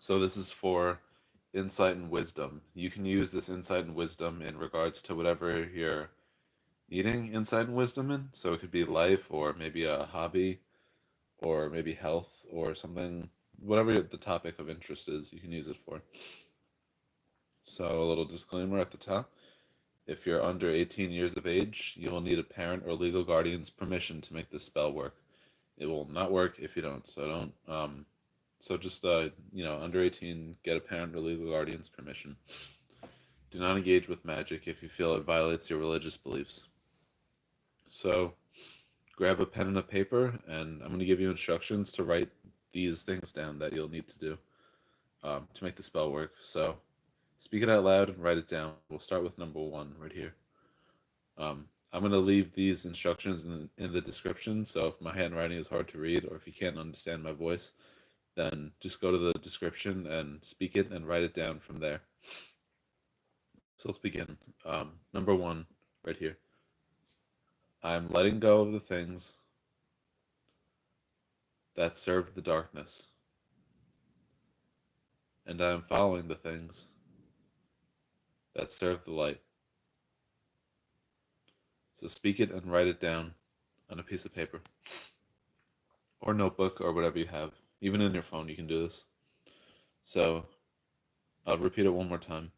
So this is for insight and wisdom. You can use this insight and wisdom in regards to whatever you're needing insight and wisdom in. So it could be life, or maybe a hobby, or maybe health, or something, whatever the topic of interest is, you can use it for. So a little disclaimer at the top. If you're under 18 years of age, you will need a parent or legal guardian's permission to make this spell work. It will not work if you don't. So don't so just under 18, get a parent or legal guardian's permission. Do not engage with magic if you feel it violates your religious beliefs. So grab a pen and a paper, and I'm going to give you instructions to write these things down that you'll need to do to make the spell work. So speak it out loud and write it down. We'll start with number one right here. I'm going to leave these instructions in the description, so if my handwriting is hard to read or if you can't understand my voice, then just go to the description and speak it and write it down from there. So let's begin. Number one, right here. I'm letting go of the things that serve the darkness, and I am following the things that serve the light. So speak it and write it down on a piece of paper or notebook or whatever you have. Even in your phone, you can do this. So I'll repeat it one more time.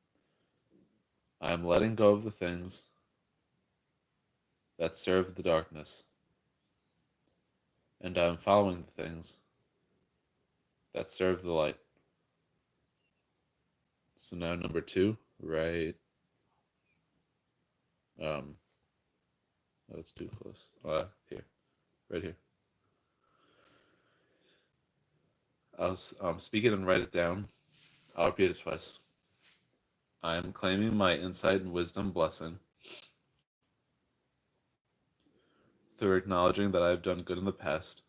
I am letting go of the things that serve the darkness, and I am following the things that serve the light. So now number two, right? Oh, it's too close. Here, right here. I'll speak it and write it down. I'll repeat it twice. I am claiming my insight and wisdom blessing through acknowledging that I have done good in the past,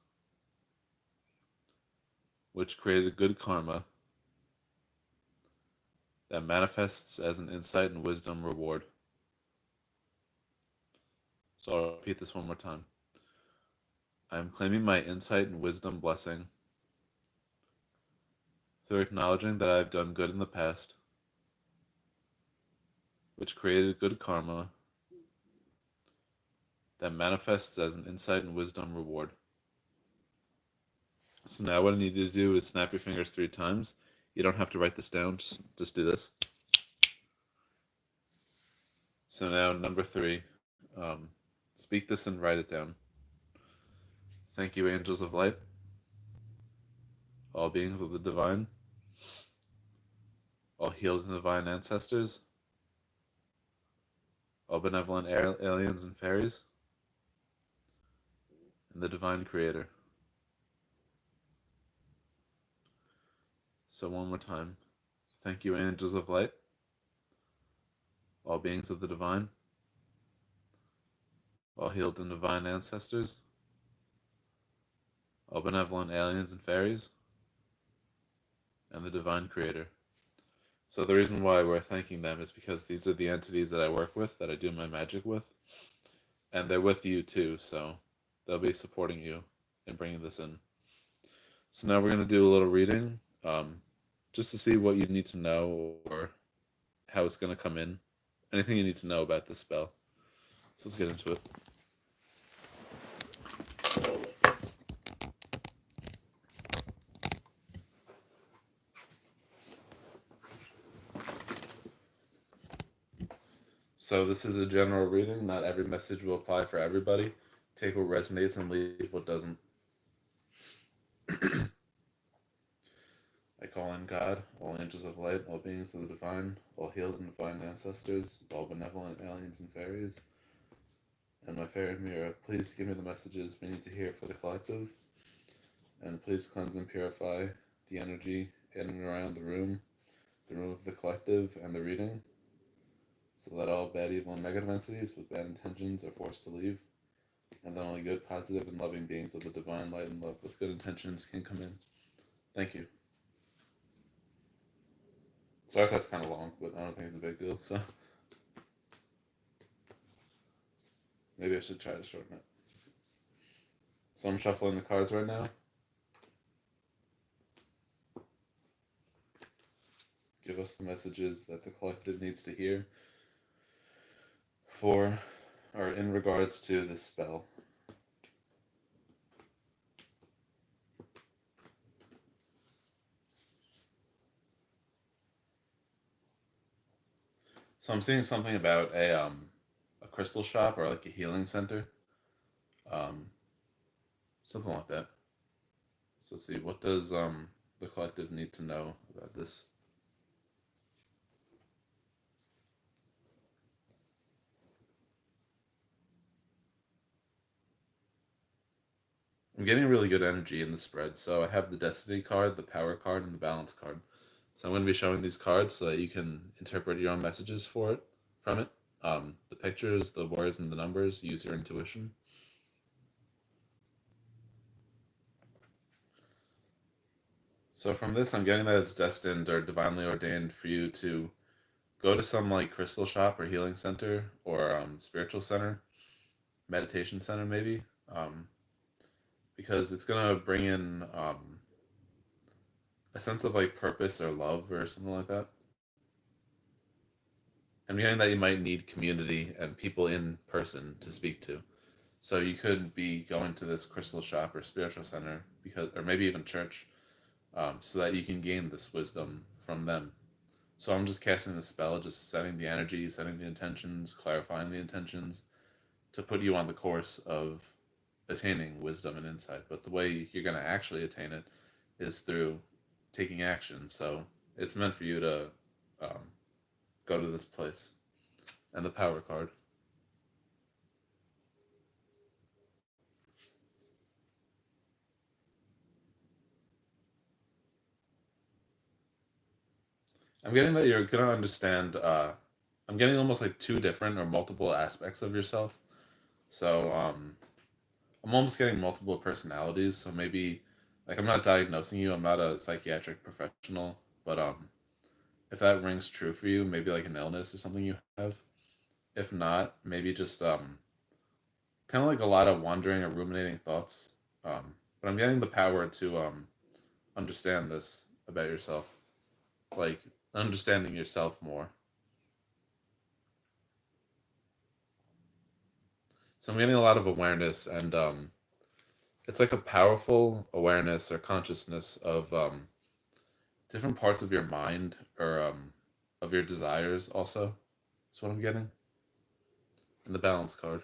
which created good karma that manifests as an insight and wisdom reward. So I'll repeat this one more time. I am claiming my insight and wisdom blessing through acknowledging that I have done good in the past, which created good karma that manifests as an insight and wisdom reward. So now what I need you to do is snap your fingers 3 times. You don't have to write this down, just do this. So now number three, speak this and write it down. Thank you, angels of light, all beings of the divine, all healed and divine ancestors, all benevolent aliens and fairies, and the divine creator. So one more time. Thank you, angels of light, all beings of the divine, all healed and divine ancestors, all benevolent aliens and fairies, and the divine creator. So the reason why we're thanking them is because these are the entities that I work with, that I do my magic with, and they're with you too, so they'll be supporting you in bringing this in. So now we're going to do a little reading, just to see what you need to know or how it's going to come in. Anything you need to know about this spell. So let's get into it. So this is a general reading. Not every message will apply for everybody. Take what resonates and leave what doesn't. I call in God, all angels of light, all beings of the divine, all healed and divine ancestors, all benevolent aliens and fairies, and my fairy mirror. Please give me the messages we need to hear for the collective, and please cleanse and purify the energy in and around the room of the collective, and the reading, so that all bad, evil, and negative entities with bad intentions are forced to leave, and that only good, positive, and loving beings of the divine light and love with good intentions can come in. Thank you. Sorry if that's kind of long, but I don't think it's a big deal, so maybe I should try to shorten it. So I'm shuffling the cards right now. give us the messages that the collective needs to hear for or in regards to this spell. So I'm seeing something about a crystal shop or like a healing center, um, something like that. So let's see, what does the collective need to know about this? I'm getting really good energy in the spread. So I have the Destiny card, the Power card, and the Balance card. So I'm going to be showing these cards so that you can interpret your own messages for it from it. The pictures, the words, and the numbers. Use your intuition. So from this, I'm getting that it's destined or divinely ordained for you to go to some like crystal shop or healing center or spiritual center, meditation center maybe, um, because it's gonna bring in a sense of like purpose or love or something like that. I'm getting that you might need community and people in person to speak to. So you could be going to this crystal shop or spiritual center because, or maybe even church, so that you can gain this wisdom from them. So I'm just casting the spell, just setting the energy, setting the intentions, clarifying the intentions to put you on the course of attaining wisdom and insight. But the way you're going to actually attain it is through taking action. So it's meant for you to um, go to this place. And the power card. I'm getting that you're going to understand. I'm getting almost like two different or multiple aspects of yourself. So I'm almost getting multiple personalities. So maybe like I'm not diagnosing you. I'm not a psychiatric professional, but if that rings true for you, maybe like an illness or something you have. If not, maybe just kind of like a lot of wandering or ruminating thoughts. But I'm getting the power to understand this about yourself, like understanding yourself more. So I'm getting a lot of awareness, and it's like a powerful awareness or consciousness of different parts of your mind or of your desires. Also, that's what I'm getting in the balance card.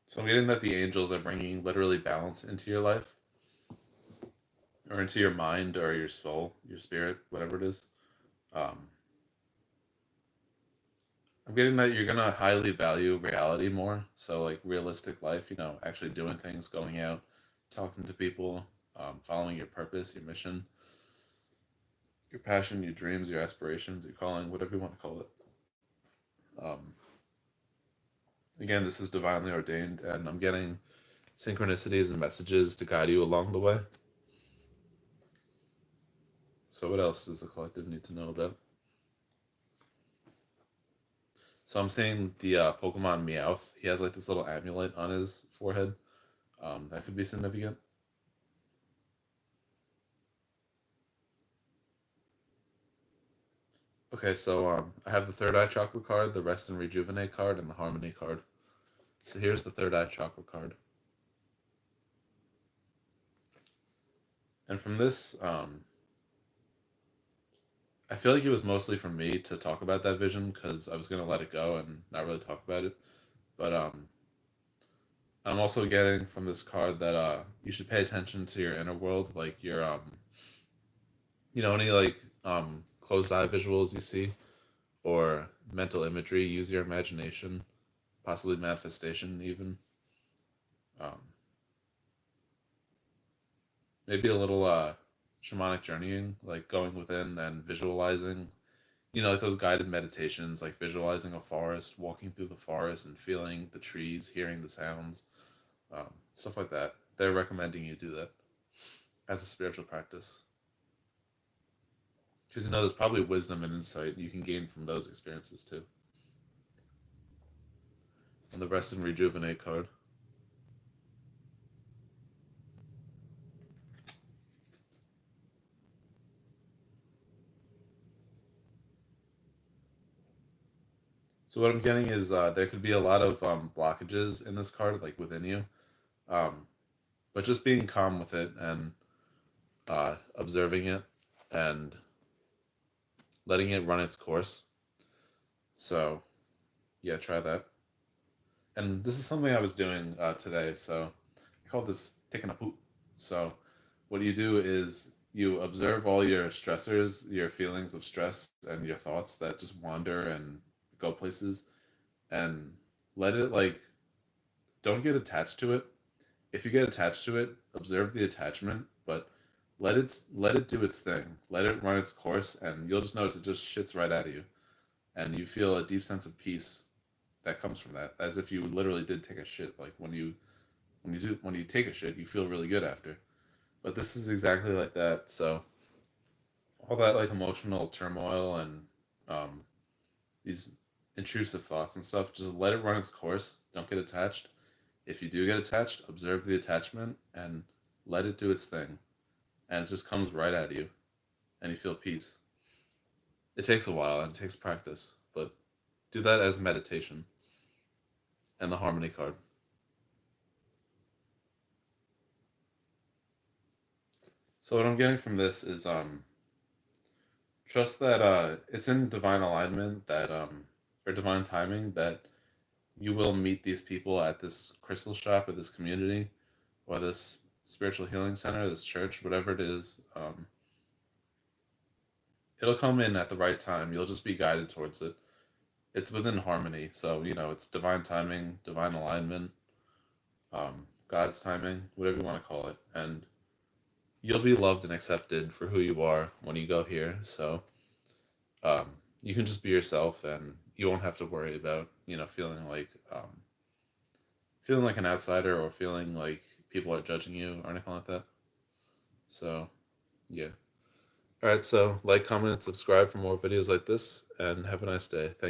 So I'm getting that the angels are bringing literally balance into your life or into your mind or your soul, your spirit, whatever it is. Um, I'm getting that you're gonna highly value reality more. So like realistic life, actually doing things, going out, talking to people, following your purpose, your mission, your passion, your dreams, your aspirations, your calling, whatever you want to call it. Um, Again, this is divinely ordained, and I'm getting synchronicities and messages to guide you along the way. So, what else does the collective need to know about? So, I'm seeing the Pokemon Meowth. He has like this little amulet on his forehead. That could be significant. Okay, so I have the third eye chakra card, the rest and rejuvenate card, and the harmony card. So here's the third eye chakra card. And from this, I feel like it was mostly for me to talk about that vision because I was gonna let it go and not really talk about it. But I'm also getting from this card that you should pay attention to your inner world, like your any like closed eye visuals you see or mental imagery. Use your imagination, possibly manifestation even. Um, Maybe a little shamanic journeying, like going within and visualizing. Like those guided meditations, like visualizing a forest, walking through the forest and feeling the trees, hearing the sounds, stuff like that. They're recommending you do that as a spiritual practice. Because there's probably wisdom and insight you can gain from those experiences too. And the rest in rejuvenate card. So what I'm getting is there could be a lot of blockages in this card, like within you. Um, but just being calm with it and observing it and letting it run its course. So yeah, try that. And this is something I was doing today. So I call this taking a poop. So what you do is you observe all your stressors, your feelings of stress, and your thoughts that just wander and go places, and let it like don't get attached to it. If you get attached to it, observe the attachment, but let it do its thing. Let it run its course, and you'll just notice it just shits right out of you, and you feel a deep sense of peace that comes from that, as if you literally did take a shit. Like when you take a shit, you feel really good after. But this is exactly like that. So all that like emotional turmoil and um, these intrusive thoughts and stuff, just let it run its course. Don't get attached. If you do get attached, observe the attachment and let it do its thing, and it just comes right at you, and you feel peace. It takes a while and it takes practice, but do that as meditation. And the harmony card. So what I'm getting from this is trust that it's in divine alignment that or divine timing that you will meet these people at this crystal shop or this community or this spiritual healing center, this church, whatever it is. It'll come in at the right time. You'll just be guided towards it. It's within harmony, so it's divine timing, divine alignment, God's timing, whatever you want to call it, and you'll be loved and accepted for who you are when you go here. So you can just be yourself, and you won't have to worry about feeling like an outsider or feeling like people are judging you or anything like that. So yeah. All right. So like, comment, and subscribe for more videos like this, and have a nice day. Thank